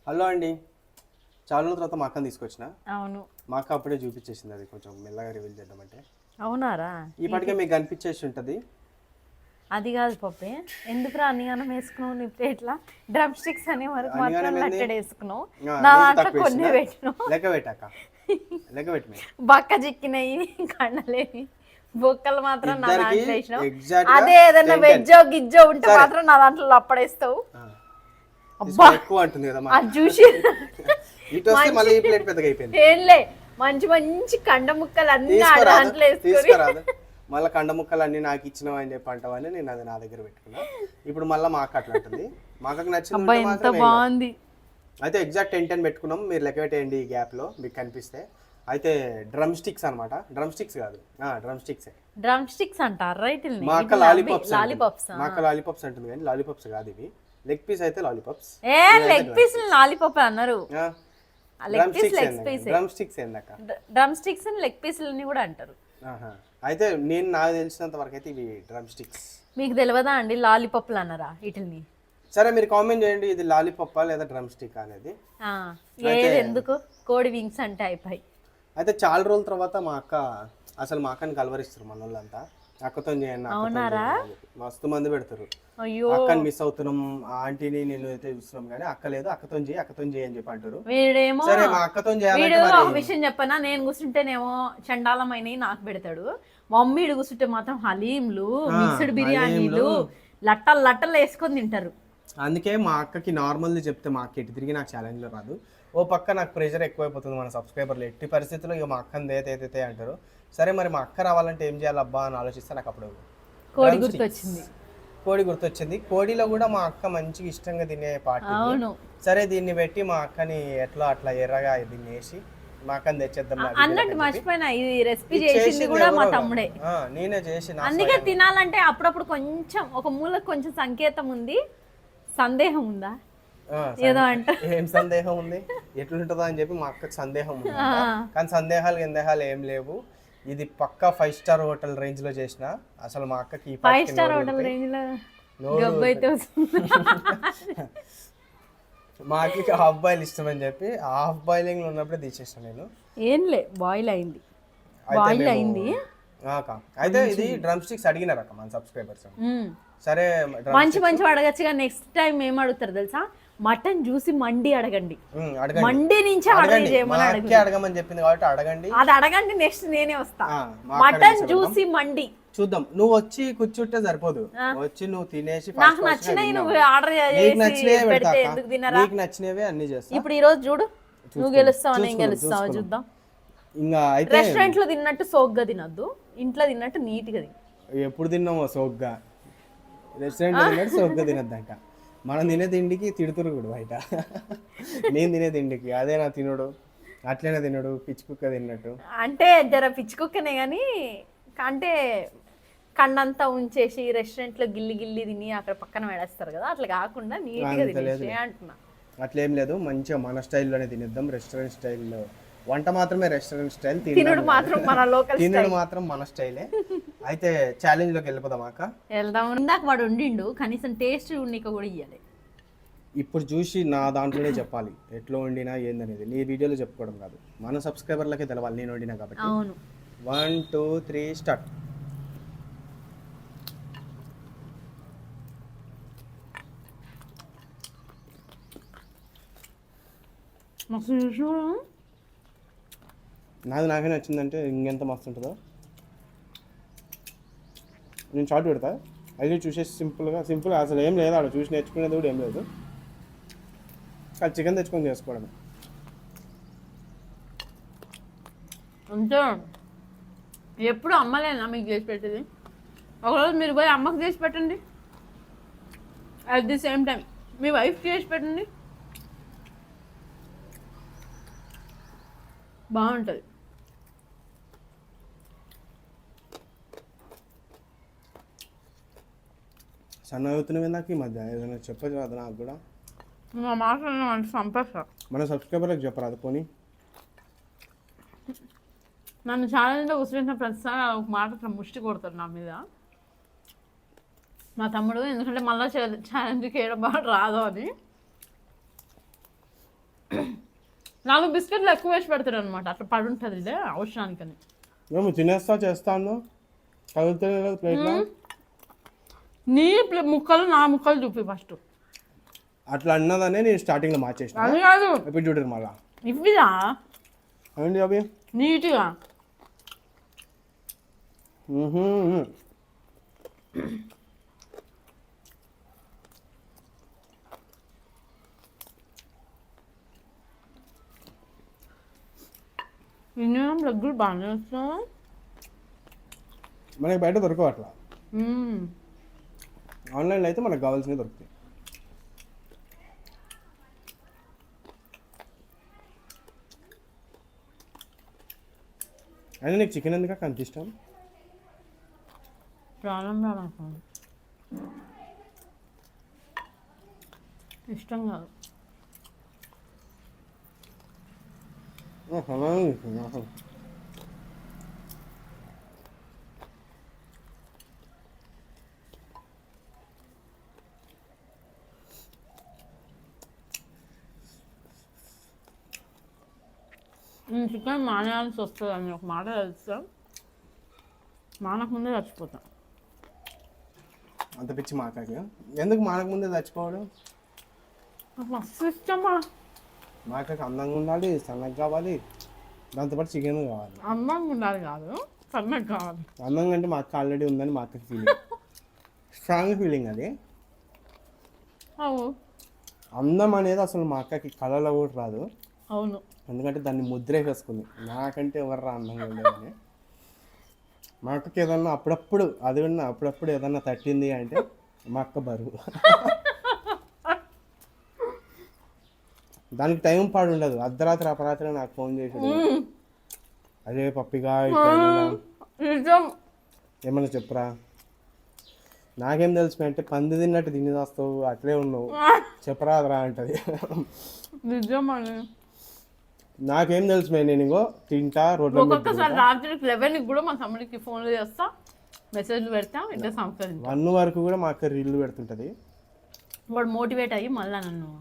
Hello అండి. చాలా రోజుల తర్వాత మా అక్కని తీసుకొచ్చిన. అవును. మా అక్క అప్పుడే చూపించేసింది, అది కొంచెం మెల్లగా రివీల్ చేద్దామంటే. అవునారా? ఈ పాటికే మీకు కనిపించేసి ఉంటుంది. అది కాదు పప్పే, ఎందుకురా అన్నిగానం వేసుకున్నావు నీ ప్లేట్లా? డ్రమ్ స్టిక్స్ అనే వరకు మాత్రం లట్టెడ్ వేసుకున్నావు, నా దాంట్లో కొన్ని పెట్టినావు. లెక్క పెట్టాక లెక్క పెట్టి బక్క చిక్కినాయి కండలేని బొక్కలు మాత్రం నా దాంట్లో వేసినావు. ఎగ్జాక్ట్ అదే ఏదైనా వెజ్జో గిజ్జో ఉంటే మాత్రం నా దాంట్లో అప్పడేస్తావు. అబ్బా ఎక్కువ అంటుంది కదా అది చూసి ఇటు వస్తే మళ్ళీ ఈ ప్లేట్ పెద్దగా అయిపోయింది. ఏంలే, మంచి మంచి కండ ముక్కలు అన్ని దాంట్లో తీసుకురాదు. మళ్ళీ కండ ముక్కలు అన్ని నాకు ఇచ్చినావు అని చెప్పి అంటావని నేను అది నా దగ్గర పెట్టుకున్నా. ఇప్పుడు మళ్ళీ మా అక్క అట్లా అంటుంది. మా అక్కకి నచ్చింది ఎంత బాగుంది. అయితే ఎగ్జాక్ట్ 10 పెట్టుకున్నాం, మీరు లెక్క పెట్టేయండి ఈ గ్యాప్ లో మీకు కనిపిస్తే. అయితే డ్రమ్ స్టిక్స్ అనమాట, డ్రమ్ స్టిక్స్ కాదు డ్రమ్ స్టిక్స్. డ్రమ్ స్టిక్స్ అంటారు రైట్. మా అక్క లాలీపాప్స్, మా అక్క లాలీపాప్స్ అంటుంది కానీ లాలీపాప్స్ కాదు ఇవి. లెగ్ పీస్ అయితే లాలీపాప్స్. లెగ్ పీస్ లాలీపాప్ అన్నారు. డ్రమ్ స్టిక్స్ ఏందక్క? డ్రమ్ స్టిక్స్ అని లెగ్ పీస్లని కూడా అంటారు. అయితే నేను నాకు తెలిసినంత వరకు అయితే ఇవి డ్రమ్ స్టిక్స్. మీకు తెలియదా అండి లాలీపాప్లు అన్నారా వీటిని? సరే మీరు కామెంట్ చేయండి, ఇది లాలీపాప్ లేదా డ్రమ్ స్టిక్ అనేది. ఏది ఎందుకు కోడి వింగ్స్ అంటే అయిపోయి. అయితే చాలా రోజుల తర్వాత మా అక్క, అసలు మా అక్కని కలవరిస్తారు మన వాళ్ళంతా. అక్కతో చేయండి, మస్తు మంది పెడతారు. అక్కని మిస్ అవుతున్నాం, ఆంటీని నేను అయితే చూస్తున్నాం కానీ అక్క లేదు, అక్కతో చేయి అని చెప్పి అంటారు. వీడేమో సరే మా అక్కతో ఒక విషయం చెప్పనా, నేను కూర్చుంటేనేమో చండాలమైనవి నాకు పెడతాడు, మమ్మీడు కూర్చుంటే మాత్రం హలీంలు మిక్స్డ్ బిర్యానీలు లట్టలు లట్టలు వేసుకొని తింటారు. అందుకే మా అక్కకి నార్మల్ది చెప్తే మా అక్క ఎటు తిరిగి నాకు ఛాలెంజ్లో రాదు. ఓ పక్క నాకు ప్రెషర్ ఎక్కువైపోతుంది మన సబ్స్క్రైబర్లు, ఎట్టి పరిస్థితుల్లో ఇక మా అక్కని ఏదైతే అంటారు. సరే మరి మా అక్క రావాలంటే ఏం చేయాలి అబ్బా అని ఆలోచిస్తే నాకు అప్పుడు కోడి గుర్తొచ్చింది. కోడిలో కూడా మా అక్క మంచిగా ఇష్టంగా తినే పార్టీ. సరే దీన్ని పెట్టి మా అక్కని ఎట్లా అట్లా ఎర్రగా దీన్ని వేసి మా అక్కని తెచ్చేద్దాం అన్నట్టు మర్చిపోయినా. ఇది రెసిపీ చేసింది కూడా మా తమ్ముడే, నేనే చేసి. అందుకే తినాలంటే అప్పుడప్పుడు కొంచెం ఒక మూల కొంచెం సంకేతం ఉంది. సందేహం ఉందా ఏదో అంటే? ఏం సందేహం ఉంది, ఎట్లుంటుందో అని చెప్పి మా అక్కకి సందేహం ఉంది. కానీ సందేహాలు ఏం లేవు. ఇది పక్కా 5 స్టార్ హోటల్ రేంజ్ లో చేసిన. అసలు మా అక్కకి 5 స్టార్ హోటల్ రేంజ్ లో మా అక్కకి హాఫ్ బాయిల్ ఇష్టం అని చెప్పి హాఫ్ బాయిలింగ్ లో ఉన్నప్పుడే తీసేసాను నేను. ఏంలే బాయిల్ అయింది. అయితే ఇది డ్రమ్ స్టిక్స్ అడిగినారు అక్క మన సబ్స్క్రైబర్స్. సరే మంచి అడగచ్చుగా. నెక్స్ట్ టైం ఏం అడుగుతారు తెలుసా? మటన్ జ్యూసి మండి అడగండి. మండి నుంచి అడగమని చెప్పింది కాబట్టి అడగండి. అది అడగండి, నెక్స్ట్ నేనే వస్తా. మటన్ జ్యూసి మండి చూద్దాం. నువ్వు వచ్చి కూర్చుంటే సరిపోదు, వచ్చి నువ్వు తినేసి నాకు నచ్చినవి నువ్వు ఆర్డర్ నీకు నచ్చినవే అన్ని చేస్తా. ఇప్పుడు ఈ రోజు చూడు, నువ్వు గెలుస్తావు నేను గెలుస్తావు, చూద్దాం. ఇంకా అయితే రెస్టారెంట్ లో తిన్నట్టు సోగ్గా తినద్దు, ఇంట్లో తిన్నట్టు నీట్ గా తిను. ఎప్పుడు తిన్నామో సోగ్గా, రెస్టారెంట్ లో తిన్నట్టు సోగ్గా తినద్దంట. మనం తినే తిండికి తిడుతురు కూడా బయట. నేను తినే తిండికి అదే నా తినడు, అట్లనే తినడు, పిచ్చి కుక్క తిన్నట్టు. అంటే జర పిచ్చి కుక్కనే కానీ, అంటే కన్నంతా ఉంచేసి రెస్టారెంట్ లో గిల్లి తిని అక్కడ పక్కన వేడేస్తారు కదా, అట్లా కాకుండా నీట్ గా తినేసి అంటున్నా. అట్లేం లేదు, మంచిగా మన స్టైల్లోనే తినేద్దాం. రెస్టారెంట్ స్టైల్లో వంట మాత్రమే రెస్టారెంట్ స్టైల్, తినడు మాత్రం మన లోకల్, తినడు మాత్రం మన స్టైలే. అయితే ఛాలెంజ్ లోకి వెళ్ళిపోదాం అక్క. వెళ్దాం. ఇందాక వాడు వండిండు, కనీసం టేస్ట్ నీకు కూడా ఇవ్వాలి. ఇప్పుడు చూసి నా దాంట్లోనే చెప్పాలి ఎట్లా వండినా ఏందనేది. నీ వీడియోలో చెప్పుకోవడం కాదు, మన సబ్స్క్రైబర్లకే తెలవాలి నేను వండినా కాబట్టి. అవును. 1 2 3 స్టార్ట్. నాకే నచ్చిందంటే ఇంకెంత మస్తు ఉంటుందో. నేను షార్ట్ పెడతా, అయితే చూసేసి సింపుల్గా అసలు ఏం లేదు, ఆడ చూసి నేర్చుకునేది కూడా ఏం లేదు. అది చికెన్ తెచ్చుకొని చేసుకోవడం అంతే. ఎప్పుడు అమ్మలేనా మీకు చేసి పెట్టేది? ఒకరోజు మీరు పోయి అమ్మకు చేసి పెట్టండి, at the same time me wife చేసి పెట్టండి, బాగుంటుంది. సన్న అవుతున్నవి నాకు ఈ మధ్య ఏదైనా చెప్పదు కదా నాకు కూడా. మన సబ్స్క్రైబర్లకు చెప్పరాదు పోనీ. నన్ను ఛాలెంజ్లో కూర్చున్న ప్రతిసారి ఒక మాట ముష్టి కొడతారు నా మీద మా తమ్ముడు, ఎందుకంటే మళ్ళీ ఛాలెంజ్కి వేయడం బాగా రాదు అని. నాలుగు బిస్కెట్లు ఎక్కువ వేసి పెడతాడు అనమాట, అట్లా పడుంటుంది ఇదే అవసరానికని. మేము తినేస్తా చేస్తాను కదులుతూనే ప్లేట్లో. నీ ముక్కలు నా ముక్కలు చూపి ఫస్ట్. అట్లా అన్నదనే నేను స్టార్టింగ్లో మార్చేసిన. అది కాదు ఎప్పుడు చూడరు మళ్ళా ఇవిదా ఏంటి అవి నీట్గా. వినడం దగ్గర బాగానే వస్తా. మనకి బయట దొరకవు అట్లా, ఆన్లైన్లో అయితే మనకు కావాల్సినవి దొరుకుతాయి. అయినా నీకు చికెన్ ఎందుకు అంత ఇష్టం? ప్రాణం రానుకోండి, ఇష్టం కాదు. చికెన్ మానేయాల్సి వస్తుంది అని ఒక మాట తెలుస్తా, మానకముందే చచ్చిపోతాం. అంత పిచ్చి మాకాకి ఎందుకు మానక ముందే చచ్చిపోవడం? నాకు మస్తు ఇష్టమా. మాకాకి అందంగా ఉండాలి, సన్నగా కావాలి, దాంతోపాటు చికెన్ కావాలి. అందంగా ఉండాలి కాదు, సన్నగా కావాలి. అందంగా అంటే మా అక్క ఆల్రెడీ ఉందని మా అక్కకి ఫీలింగ్, స్ట్రాంగ్ ఫీలింగ్ అది. అవు అందం అనేది అసలు మా అక్కకి కళలో కూడా రాదు. అవును, ఎందుకంటే దాన్ని ముద్రే వేసుకుంది, నాకంటే ఎవర్రా అందంగా ఉండేదని. మా అక్కకి ఏదన్నా అప్పుడప్పుడు అది ఉన్న అప్పుడప్పుడు ఏదన్నా తట్టింది అంటే మా అక్క బరువు. దానికి టైం పాడు ఉండదు, అర్ధరాత్రి అపరాత్రి నాకు ఫోన్ చేసి అదే పప్పిగా నిజం ఏమన్నా చెప్పురా. నాకేం తెలుసు అంటే పంది తిన్నట్టు తిని వస్తావు, అట్లే ఉన్నావు, చెప్పరాదురా అంటది. నిజం అని నాకేం తెలుసు నేను ఇగో తింటా రోడ్లో. ఒక్కొక్కసారి రాత్రి 11 కూడా మా తమ్ముడికి ఫోన్లు చేస్తా, మెసేజ్లు పెడతా, ఇట్లా సంస్కరించా. 1 వరకు కూడా మా అక్క రీళ్ళు పెడుతుంటది. వాడు మోటివేట్ అయ్యి మళ్ళా నన్ను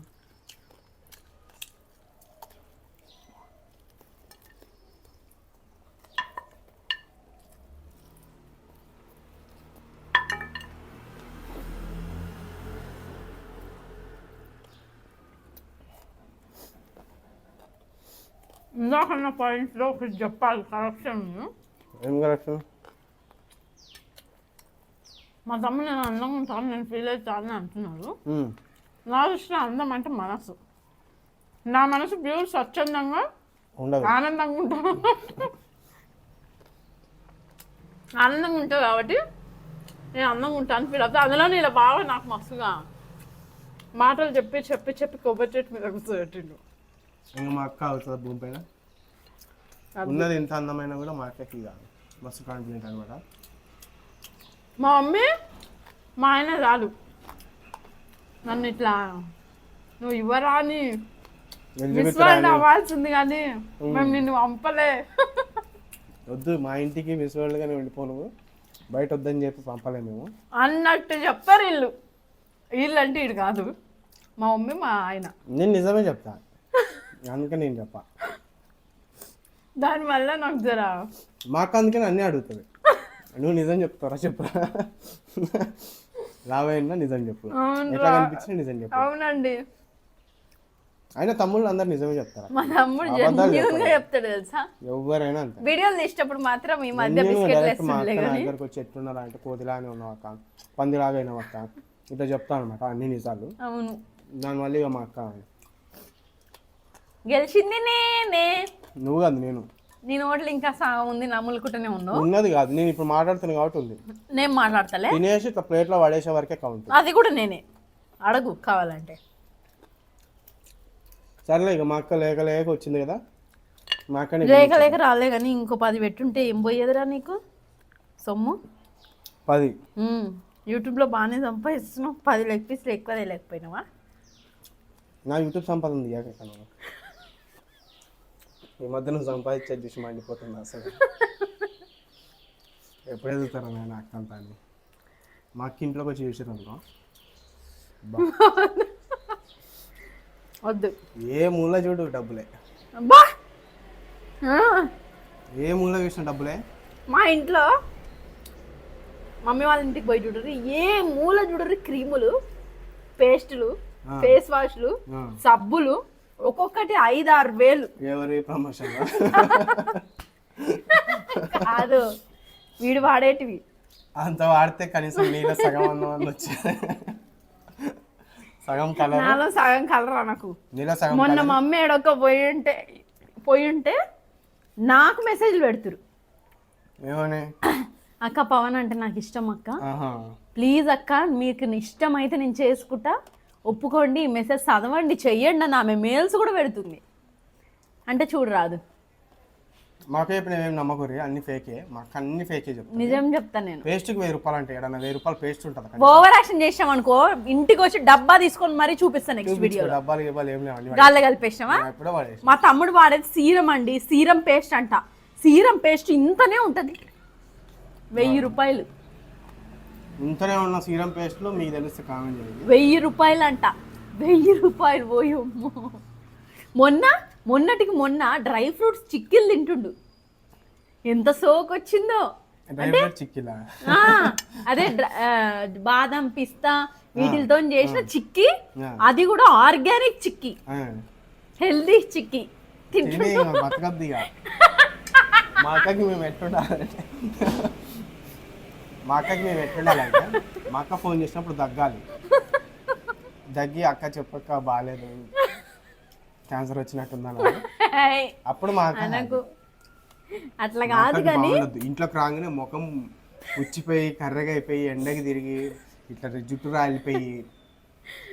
ఇందాకన్న పాయింట్స్లో ఒకటి చెప్పాలి కరెక్షన్. ఏం కరెక్షన్? మా తమ్ముడు నేను అందంగా ఉంటాను, నేను ఫీల్ అవుతానని అంటున్నాడు. నా దృష్టిలో అందం అంటే మనసు. నా మనసు ప్యూర్ స్వచ్ఛందంగా ఉండదు, ఆనందంగా ఉంటాను. ఆనందంగా ఉంటుంది కాబట్టి నేను అందంగా ఉంటాను ఫీల్ అవుతాను. అందులో ఇలా బాగా నాకు మస్తుగా మాటలు చెప్పి చెప్పి చెప్పి కొబ్బరి చెట్టు మీద కూర్చోబెట్టిండు. ఇంకా మా అక్క అవుతుంది భూమి పైన ఉన్నది. ఎంత అందమైనా కూడా మా అక్కకి మస్తు కాన్ఫిడెంట్ అనమాట. మా మమ్మీ మా ఆయన రాదు నన్ను ఇట్లా నువ్వు ఇవ్వరా అని మిస్వల్డ్ అవ్వాల్సింది, కానీ మేము నిన్ను పంపలే. వద్దు మా ఇంటికి మిస్ వరల్డ్గానే ఉండిపో, నువ్వు బయట వద్దని చెప్పి పంపలే మేము అన్నట్టు చెప్తారు వీళ్ళు. వీళ్ళు అంటే ఇటు కాదు, మా మమ్మీ మా ఆయన. నేను నిజమే చెప్తా, అందుకే నేను చెప్పా. దానివల్ల నాకు జరా మా అక్క అందుకని అన్నీ అడుగుతుంది, నువ్వు నిజం చెప్తారా చెప్పరా, రావైనా నిజం చెప్పు, ఎట్లా కనిపించినా నిజం చెప్పు. అవునండి, అయినా తమ్ముళ్ళు అందరు నిజమే చెప్తారా? మా తమ్ముడు జెన్యూన్గా చెప్తాడు తెలుసా, ఎవరైనా అంతే. వీడియోలు తీసేటప్పుడు మాత్రం ఈ మధ్య బిస్కెట్లు మా అక్క నా దగ్గరకు వచ్చి ఎట్లున్నారా అంటే కోతిలాగానే ఉన్నావు అక్క, పందిలాగా అయినావు అక్క, ఇట్లా చెప్తాను అనమాట అన్ని నిజాలు. అవును, దానివల్ల ఇక మా అక్క గెలిచింది నేనే. నువ్వు కాదు నేను. నీ నోట్లు ఇంకా సగం ఉంది, నమ్ములుకుంటూనే ఉన్నావు. ఉన్నది కాదు, నేను ఇప్పుడు మాట్లాడుతున్నాను కాబట్టి ఉంది. నేను మాట్లాడతలే, తినేసి ఇట్లా ప్లేట్లో పడేసే వరకే కౌంట్. అది కూడా నేనే, అడుగు కావాలంటే. సరేలే ఇక మా అక్క లేక లేక వచ్చింది కదా, మా అక్క లేక లేక రాలే కానీ ఇంకో 10 పెట్టుంటే ఏం పోయేదిరా నీకు సొమ్ము. 10 యూట్యూబ్లో బాగానే సంపాదిస్తున్నావు, 10 లెగ్ పీస్లు ఎక్కువ లేకపోయినావా? నా యూట్యూబ్ సంపాదన తీయక ఈ మధ్య నువ్వు సంపాదించే చూసి మండిపోతుంది అసలు. ఎప్పుడు ఎదుగుతారా నేను అక్క అంతా అని. మా అక్క ఇంట్లోకి వచ్చి చూసారు అనుకో, వద్దు ఏ మూల చూడు డబ్బులే. అబ్బా ఆ, ఏ మూల చూసిన డబ్బులే. మా ఇంట్లో మమ్మీ వాళ్ళ ఇంటికి పోయి చూడరు, ఏ మూల చూడరు క్రీములు, పేస్టులు, ఫేస్ వాష్లు, సబ్బులు ఒక్కొక్కటి 5-6 వేలు. ఎవరి ప్రమోషన్ కాదు, వీడు వాడేటివి. అంత వాడితే కనీసం నీలో సగం అన్న వచ్చే సగం కలర్, నాలో సగం కలర్ అనకు. నీలో సగం. మొన్న మమ్మీ ఎడొక్క పోయి ఉంటే నాకు మెసేజ్లు పెడుతురు, ఏమని? అక్క పవన్ అంటే నాకు ఇష్టం అక్క, ప్లీజ్ అక్క మీకు ఇష్టం అయితే నేను చేసుకుంటా, ఒప్పుకోండి, ఈ మెసేజ్ చదవండి, చెయ్యండి అని ఆమె మెయిల్స్ కూడా పెడుతుంది. అంటే చూడరాదు, మాకే ఇప్పుడు ఏం నమ్మకూరి, అన్ని ఫేకే, మాకు అన్ని ఫేకే చెప్తాను. నిజం చెప్తాను నేను. పేస్ట్కి 1000 రూపాయలు అంటే ఏడన్నా 1000 రూపాయలు పేస్ట్ ఉంటుంది. ఓవర్ యాక్షన్ చేసాం అనుకో, ఇంటికి వచ్చి డబ్బా తీసుకొని మరీ చూపిస్తాను నెక్స్ట్ వీడియో. డబ్బాలు ఇవ్వాలి ఏం లేవు, గాల్లో కలిపేసామా. ఎప్పుడో వాడేసి. మా తమ్ముడు వాడేది సీరం అండి, సీరం పేస్ట్ అంట. సీరం పేస్ట్ ఇంతనే ఉంటది, 1000 రూపాయలు. ఇంతనే ఉన్న సీరం పేస్ట్లు మీకు తెలిస్తే కామెంట్ చేయండి. 1000 రూపాయలు అంట, 1000 రూపాయలు. పోయమ్మో, మొన్నటికి మొన్న డ్రై ఫ్రూట్స్ చిక్కిలు తింటుండు, ఎంత సోక్ వచ్చిందో. చిక్కిలా అదే బాదం పిస్తా వీటితో చేసిన చిక్కీ, అది కూడా ఆర్గానిక్ చిక్కీ, హెల్దీ చిక్కీ బతకద్దిగా. మా అక్కకి మేము ఎట్టుండాలంటే మా అక్క ఫోన్ చేసినప్పుడు దగ్గాలి, దగ్గి అక్క చెప్పక్క బాగాలేదు, క్యాన్సర్ వచ్చినట్టుందని, అప్పుడు మా అక్క అట్లా కాదు కానీ ఇంట్లోకి రాగానే ముఖం పుచ్చిపోయి కర్రగా అయిపోయి ఎండకి తిరిగి ఇట్లా జుట్టు రాలిపోయి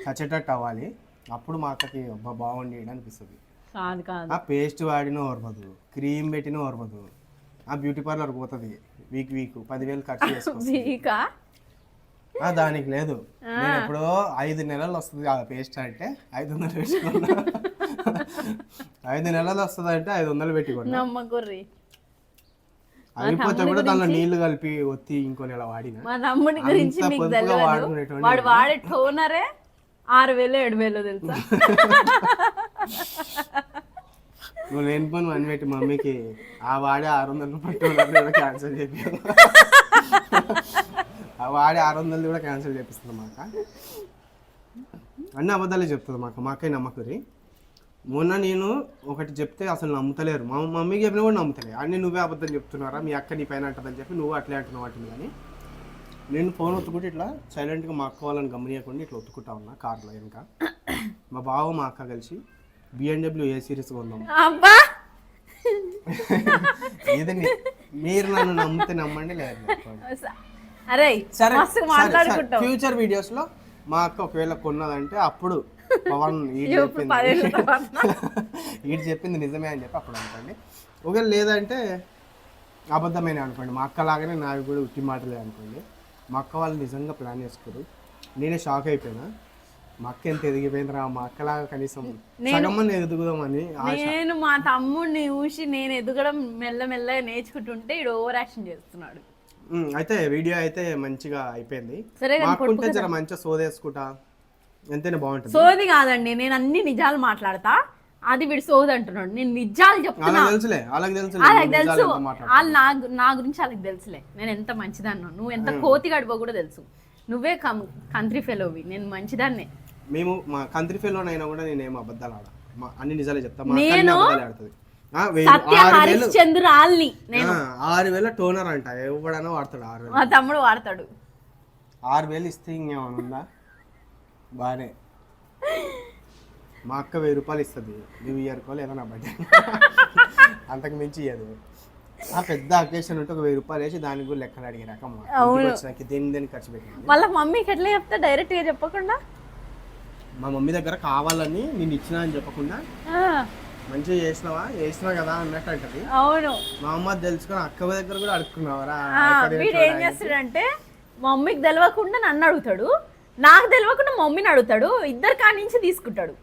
చచ్చేటట్టు అవ్వాలి. అప్పుడు మా అక్కకి అబ్బా బాగుండి అనిపిస్తుంది. కాదు కాదు, ఆ పేస్ట్ వాడినా ఓర్వదు, క్రీమ్ పెట్టినా ఓర్వదు, ఆ బ్యూటీ పార్లర్ పోతుంది వీక్ 10,000 ఖర్చు చేసుకోవాలి. దానికి లేదు, నేను ఎప్పుడో 5 నెలలు వస్తుంది ఆ పేస్ట్ అంటే 500 పెట్టుకున్నా. 5 నెలలు వస్తుంది అంటే 500 పెట్టుకున్నా. నమ్మకుర్రి, అయిపోతే కూడా దానిలో నీళ్లు కలిపి ఒత్తి ఇంకో నెల వాడిన. మా తమ్ముడి గురించి మీకు తెలియదు, వాడు వాడే టోనరే 6,000-7,000 తెలుసా. నువ్వు లేని పని అని పెట్టి మమ్మీకి ఆ వాడే 600 రూపాయలు క్యాన్సిల్ చేపి, ఆ వాడే 600 కూడా క్యాన్సిల్ చేపిస్తుంది. మాక అన్ని అబద్ధాలే చెప్తుంది మా అక్కయ్య నమ్మకరి. మొన్న నేను ఒకటి చెప్తే అసలు నమ్ముతలేరు, మా మమ్మీకి చెప్పినా కూడా నమ్ముతలే. అన్ని నువ్వే అబద్ధం చెప్తున్నారా, మీ అక్క నీ పైన అంటుందని చెప్పి నువ్వు అట్లే అంటున్నావు వాటిని. కానీ నేను ఫోన్ ఒత్తుకుంటే ఇట్లా సైలెంట్గా మా అక్క వాళ్ళని గమనియకుండా ఇట్లా ఒత్తుకుంటా ఉన్నా కార్లో వెనక. మా బావ మా అక్క కలిసి BMW ఏ సిరీస్ కొన్నాం. ఇది మీరు నన్ను నమ్మితే నమ్మండి, లేదు ఫ్యూచర్ వీడియోస్ లో మా అక్క ఒకవేళ కొన్నదంటే అప్పుడు పవన్ ఈడు చెప్పింది నిజమే అని చెప్పి అప్పుడు అనుకోండి. ఒకవేళ లేదంటే అబద్ధమైన అనుకోండి. మా అక్క లాగానే నాకు కూడా ఉట్టి మాటలే అనుకోండి. మా అక్క వాళ్ళు నిజంగా ప్లాన్ చేసుకోరు. నేనే షాక్ అయిపోయినా, మా అక్క ఎంత ఎదిగిపోయిందిరా, మా అక్కలాగా కనీసం సగమని ఎదుగుదామని. నేను మా తమ్ముడిని చూసి నేను ఎదగడం మెల్లమెల్లగా నేర్చుకుంటుంటే ఇడు ఓవర్ యాక్షన్ చేస్తున్నాడు. అయితే వీడియో అయితే మంచిగా అయిపోయింది. మాకుంటే జర మంచిగా సోదేసుకుంటా ఎంతైనా బాగుంటుంది. సోది కాదండి, నేను అన్ని నిజాలు మాట్లాడతా, అది వీడు సోది అంటున్నాడు. నేను నిజాలు చెప్తున్నా, తెలుసులే వాళ్ళకి తెలుసు, వాళ్ళు నా గురించి వాళ్ళకి తెలుసులే. నేను ఎంత మంచిదాన్నో, నువ్వు ఎంత కోతి గడిపో కూడా తెలుసు. నువ్వే కంట్రీ ఫెలోవి, నేను మంచిదాన్నే. మేము మా కంట్రీ ఫెలో అయినా కూడా నేనేం అబద్ధాలు ఆడ, అన్ని నిజాలే చెప్తా. నేను హరిశ్చంద్రాల్ని, నేను 6,000 టోనర్ అంట, ఎవడైనా వాడతాడు. 6,000 మా తమ్ముడు వాడతాడు. 6,000 ఇస్తే ఇంకేమైనా ఉందా? బానే. మా అక్క 1000 రూపాయలు ఇస్తుంది న్యూ ఇయర్కో లేదా నా బర్త్డే, అంతకు మించి ఇయ్యదు. ఆ పెద్ద అకేషన్ ఉంటే ఒక 1000 రూపాయలు వేసి దానికి కూడా లెక్కలు అడిగాక దేని ఖర్చు పెట్టింది. మళ్ళీ మమ్మీకి ఎట్లా చెప్తా, డైరెక్ట్ గా చెప్పకుండా. మా మమ్మీ దగ్గర కావాలని నేను ఇచ్చినా అని చెప్పకుండా మంచిగా చేసినావా కదా అన్నట్టు అంటది. అవును, మా అమ్మ తెలుసుకొని అక్క దగ్గర కూడా అడుక్కున్నావరా. వీడు ఏం చేస్తాడంటే మమ్మీకి తెలియకుండా నన్ను అడుగుతాడు, నాకు తెలియకుండా మమ్మీని అడుగుతాడు, ఇద్దరు కాడి నుంచి తీసుకుంటాడు.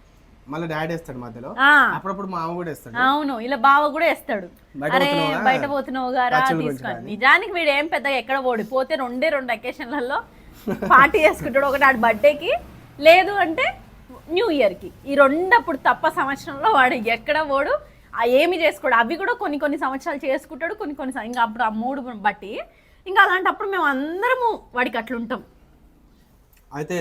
మళ్ళీ డాడీ వేస్తాడు మధ్యలో, అప్పుడప్పుడు మామ కూడా వేస్తాడు. అవును, ఇలా బావ కూడా వేస్తాడు. అరే బయట పోతున్నావు గారా తీసుకొని. నిజానికి వీడు ఏం పెద్దగా ఎక్కడ పోతే 2 అకేషన్లలో పార్టీ చేసుకుంటాడు. ఒకటి ఆడు బర్త్డేకి, లేదు అంటే న్యూ ఇయర్కి. ఈ 2 అప్పుడు తప్ప సంవత్సరంలో వాడు ఎక్కడ పోడు. ఏమి చేసుకోడు. అవి కూడా కొన్ని కొన్ని సంవత్సరాలు చేసుకుంటాడు, కొన్ని ఇంకా అప్పుడు ఆ మూడు బట్టి ఇంకా అలాంటప్పుడు మేము అందరము వాడికి అట్లుంటాం. అయితే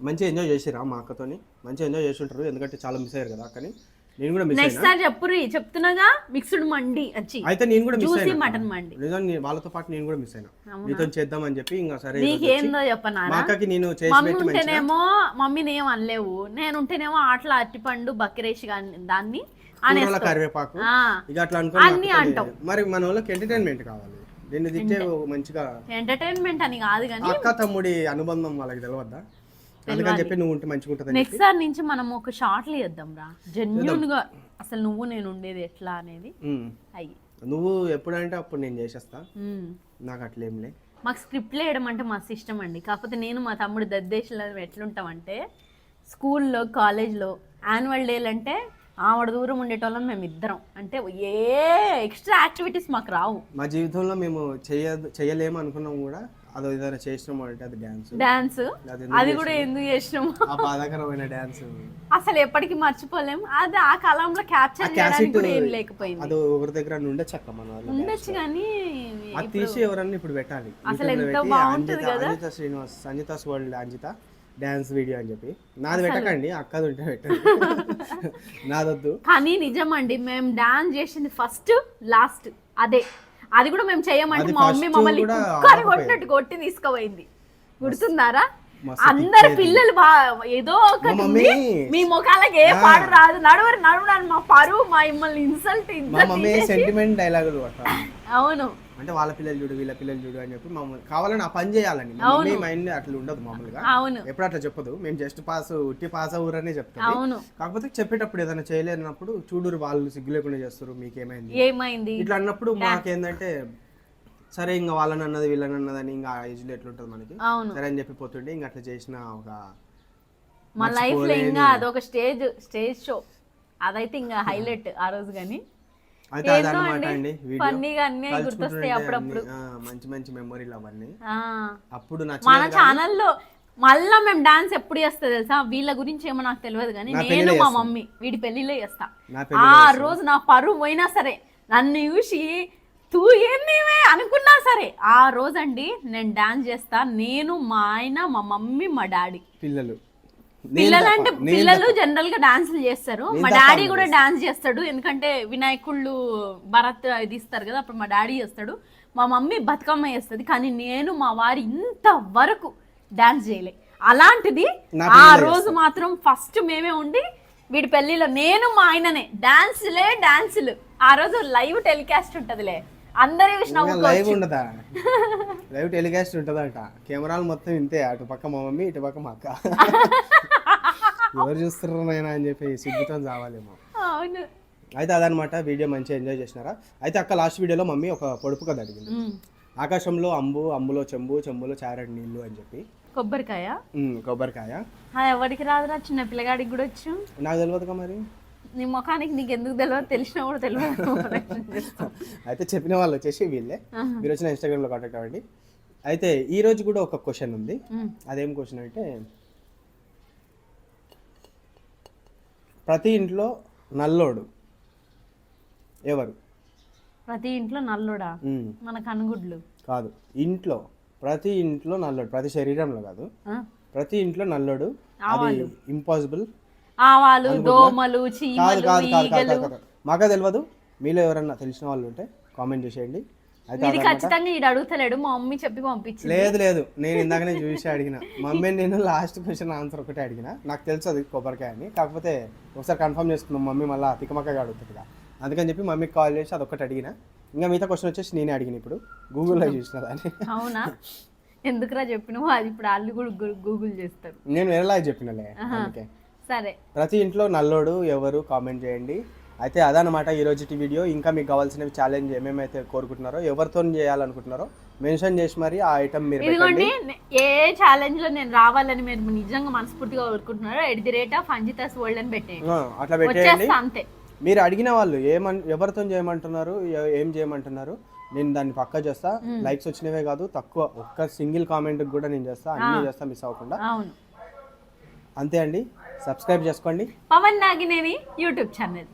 మంచిగా ఎంజాయ్ చేసిరా మా అక్కతోని? మంచిగా ఎంజాయ్ చేసి ఉంటారు, ఎందుకంటే చాలా మిస్ అయ్యారు కదా అక్కని. నేను కూడా మిస్ నెక్స్ట్ సారి చెప్తున్నాగా మిక్స్డ్ మండి వచ్చి అయితే నేను కూడా మిస్ జ్యూసీ అయినా మటన్ మండి. నిజంగా వాళ్ళతో పాటు నేను కూడా మిస్ అయినా, నీతో చేద్దామని చెప్పి. ఇంకా సరే నీకేందో చెప్పనా, మా అక్కకి నేను చేసి మమ్మీ పెట్టి మంచిగా ఉంటేనేమో మమ్మీని ఏం అనలేవు, నేను ఉంటేనేమో అట్లా అరటిపండు బక్కేరేసి దాన్ని కూరల కరివేపాకు ఇక అట్లా అన్ని అంటావు. మరి మన వాళ్ళకి ఎంటర్టైన్మెంట్ కావాలి, నిన్ను తిట్టే మంచిగా ఎంటర్టైన్మెంట్ అని కాదు కానీ అక్క తమ్ముడి అనుబంధం వాళ్ళకి తెలియద్దా, అందుకని చెప్పి నువ్వు ఉంటే మంచిగా ఉంటుంది. నెక్స్ట్ సారి నుంచి మనం ఒక షార్ట్లు చేద్దాం రా, జెన్యూన్ గా అసలు నువ్వు నేను ఉండేది ఎట్లా అనేది. అయ్యి నువ్వు ఎప్పుడంటే అప్పుడు నేను చేసేస్తా, నాకు అట్లేంలే. మాకు స్క్రిప్ట్లు వేయడం అంటే మస్తు ఇష్టం అండి. కాకపోతే నేను మా తమ్ముడు దద్దేశంలో ఎట్లుంటామంటే స్కూల్లో కాలేజ్లో యాన్యువల్ డేలు అంటే ఆవిడ దూరం ఉండేటోళ్ళం మేము ఇద్దరం. అంటే ఏ ఎక్స్ట్రా యాక్టివిటీస్ మాకు రావు. మా జీవితంలో మేము చేయలేము అనుకున్నాం కూడా, అదో ఏదైనా చేసినాము అంటే అది డాన్స్, అది కూడా ఎందుకు చేసినాము, ఆ బాధాకరమైన డాన్స్ అసలు ఎప్పటికీ మర్చిపోలేము. అది ఆ కాలంలో క్యాప్చర్ చేయడానికి కూడా ఏం లేకపోయింది. అది ఒకరి దగ్గర ఉండొచ్చు అక్క, మన వాళ్ళు ఉండొచ్చు కానీ అది తీసి ఎవరన్నా ఇప్పుడు పెట్టాలి. అసలు ఎంత బాగుంటుంది కదా, Anjitha Srinivas, Sanjitha's world Anjitha dance video అని చెప్పి. నాది పెట్టకండి, అక్కది ఉంటే పెట్టండి, నాదొద్దు. కానీ నిజమండి, మేము డాన్స్ చేసింది ఫస్ట్ లాస్ట్ అదే. అది కూడా మేము చేయమంటే మా మమ్మీ మమ్మల్ని కుక్కని కొట్టినట్టు కొట్టి తీసుకుపోయింది, గుర్తుందారా? అందరు పిల్లలు ఏదో ఒకటి మీ ముఖాలకి ఏ పాడు రాదు, నడవడానికి మా పరువు మా మిమ్మల్ని ఇన్సల్ట్ సెంటిమెంట్ డైలాగులు. అవును, అంటే వాళ్ళ పిల్లలు చూడు వీళ్ళ పిల్లలు చూడు అని చెప్పి మమ్మల్ని కావాలని ఆ పని చేయాలని మమ్మీ మైండ్ అట్లా ఉండదు మామూలుగా. ఎప్పుడు అట్లా చెప్పదు, మేము జస్ట్ ఉట్టి పాస్ ఊరనే చెప్తాం. కాకపోతే చెప్పేటప్పుడు ఏదైనా చేయలేనప్పుడు చూడురు వాళ్ళు సిగ్గు లేకుండా చేస్తారు, మీకేమైంది ఇట్లా అన్నప్పుడు మాకేందంటే సరే ఇంకా వాళ్ళని అన్నది వీళ్ళని అన్నదని ఇంకా ఆ ఏజ్ లో ఎట్లుంటది మనకి, సరే అని చెప్పి పోతుండే. ఇంకా అట్లా చేసిన ఒక మా లైఫ్ లో ఇంకా అదొక స్టేజ్ షో, అదైతే ఇంకా హైలైట్ ఆ రోజు. కానీ అయితే అదనమాట అండి గుర్తొస్తాయి అప్పుడప్పుడు మంచి మంచి మెమొరీలు అవన్నీ. అప్పుడు మన ఛానల్లో మళ్ళా మేము డాన్స్ ఎప్పుడు చేస్తా తెలుసా, వీళ్ళ గురించి ఏమో నాకు తెలియదు కానీ నేను మా మమ్మీ వీడి పెళ్లిలో చేస్తా. ఆ రోజు నా పరువు పోయినా సరే, నన్ను చూసి తూ ఏమేమే అనుకున్నా సరే, ఆ రోజండి నేను డాన్స్ చేస్తా. నేను, మా ఆయన, మా మమ్మీ, మా డాడీ. పిల్లలు జనరల్ గా డాన్సులు చేస్తారు, మా డాడీ కూడా డాన్స్ చేస్తాడు. ఎందుకంటే వినాయకుళ్ళు భరత్ ఇది ఇస్తారు కదా, అప్పుడు మా డాడీ చేస్తాడు, మా మమ్మీ బతుకమ్మ చేస్తుంది. కానీ నేను మా వారి ఇంతవరకు డాన్స్ చేయలే. అలాంటిది ఆ రోజు మాత్రం ఫస్ట్ మేమే ఉండి వీడి పెళ్లిలో నేను మా ఆయననే డాన్సులు. ఆ రోజు లైవ్ టెలికాస్ట్ ఉంటదిలే, అందరి లైవ్ ఉండదా, లైవ్ టెలికాస్ట్ ఉంటదంట. కెమెరాలు మొత్తం ఇంతే, అటు పక్క మా మమ్మీ ఇటు పక్క మా అక్క. ఎవరు చూస్తున్నారు నాయనా అని చెప్పి సిగ్గుతో చావాలేమో. అయితే అదనమాట, వీడియో మంచిగా ఎంజాయ్ చేసినారా? అయితే అక్క లాస్ట్ వీడియోలో మమ్మీ ఒక పొడుపు కథ అడిగింది, ఆకాశంలో అంబు, అంబులో చెంబు, చెంబులో చారడి నీళ్లు అని చెప్పి. కొబ్బరికాయ ఎవరికి రాదురా, చిన్న పిల్లగాడికి కూడా వచ్చు. నాకు తెలియదుగా మరి, నీ ముఖానికి నీకు ఎందుకు తెలియదు, తెలిసినా కూడా తెలియదు. అయితే చెప్పిన వాళ్ళు వచ్చేసి వీళ్ళే, మీరు వచ్చిన ఇన్స్టాగ్రామ్ లో కాంటాక్ట్ అవ్వండి. అయితే ఈ రోజు కూడా ఒక క్వశ్చన్ ఉంది, అదేం క్వశ్చన్ అంటే, ప్రతి ఇంట్లో నల్లోడు ఎవరు? ప్రతి ఇంట్లో నల్లోడా? మన కనుగుడ్లు కాదు, ఇంట్లో ప్రతి ఇంట్లో నల్లోడు, ప్రతి శరీరంలో కాదు, ప్రతి ఇంట్లో నల్లోడు. అది ఇంపాసిబుల్. ఆవాలు, దోమలు, చీమలు, ఈగలు. మాకే తెలియదు, మీలో ఎవరన్నా తెలిసిన వాళ్ళు ఉంటే కామెంట్ చేసేయండి. ఇది ఖచ్చితంగా ఈడు అడుగుతలేడు, మా మమ్మీ చెప్పి పంపించింది. లేదు నేను ఇందాకనే చూసి అడిగిన మమ్మీ, నేను లాస్ట్ క్వశ్చన్ ఆన్సర్ ఒకటే అడిగిన, నాకు తెలుసు అది కొబ్బరికాయ అని. కాకపోతే ఒకసారి కన్ఫర్మ్ చేసుకున్నాం, మమ్మీ మళ్ళీ తికమక్కగా అడుగుతుంది కదా, అందుకని చెప్పి మమ్మీకి కాల్ చేసి అదొకటి అడిగిన. ఇంకా మిగతా క్వశ్చన్ వచ్చేసి నేనే అడిగిన, ఇప్పుడు గూగుల్లో చూసిన దాన్ని. అవునా, ఎందుకురా చెప్పినావు? అది ఇప్పుడు వాళ్ళు కూడా గూగుల్ చేస్తారు, నేను వేరేలాగా చెప్పినలే. అందుకే సరే, ప్రతి ఇంట్లో నల్లోడు ఎవరు కామెంట్ చేయండి. అయితే అదనమాట ఈరోజు వీడియో. ఇంకా మీకు కావాల్సినవి ఛాలెంజ్ ఏమేమైతే కోరుకుంటున్నారో, ఎవరితో చేయాలనుకుంటున్నారో మెన్షన్ చేసి మరి ఆ ఐటమ్ మీరు ఇదిగోండి. ఏ ఛాలెంజ్ లో నేను రావాలని మీరు నిజంగా మనస్ఫూర్తిగా కోరుకుంటున్నారో @Anjita's World అని పెట్టేయండి, అట్లా పెట్టేయండి. అంతే. మీరు అడిగిన వాళ్ళు ఎవరితో చేయమంటున్నారు, ఏం చేయమంటున్నారు, నేను దాన్ని పక్కా చేస్తా. లైక్స్ వచ్చినవే కాదు, తక్కువ ఒక్క సింగిల్ కామెంట్ కూడా నేను చేస్తా, అన్ని చేస్తా, మిస్ అవ్వకుండా. అవును, అంతే అండి. సబ్స్క్రైబ్ చేసుకోండి పవన్ నాగినేని యూట్యూబ్ ఛానల్.